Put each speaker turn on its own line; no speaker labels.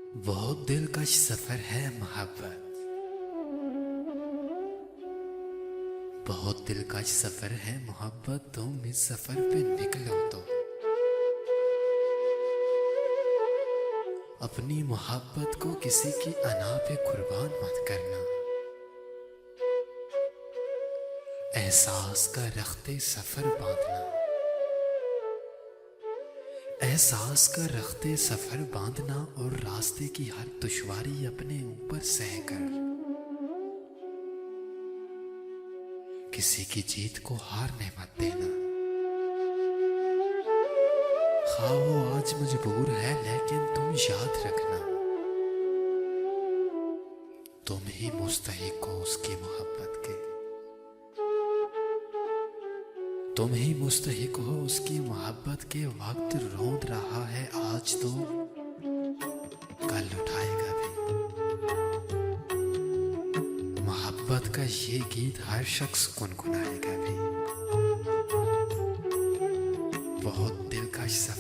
बहुत दिलकश सफर है मोहब्बत। बहुत दिलकश सफर है मोहब्बत। तुम इस सफर पे निकलो तो अपनी मोहब्बत को किसी की अना पे कुर्बान मत करना। एहसास का रखते सफर बांधना, एहसास का रखते सफर बांधना और रास्ते की हर दुश्वारी अपने ऊपर सहकर किसी की जीत को हारने मत देना। हाँ वो आज मजबूर है लेकिन तुम याद रखना, तुम ही मुस्तहिक हो उसकी मोहब्बत के। तुम ही मुस्तहिक हो उसकी मोहब्बत के। वक्त रोंद रहा है आज तो कल उठाएगा भी। मोहब्बत का ये गीत हर शख्स गुनगुनाएगा भी। बहुत दिलकश सफर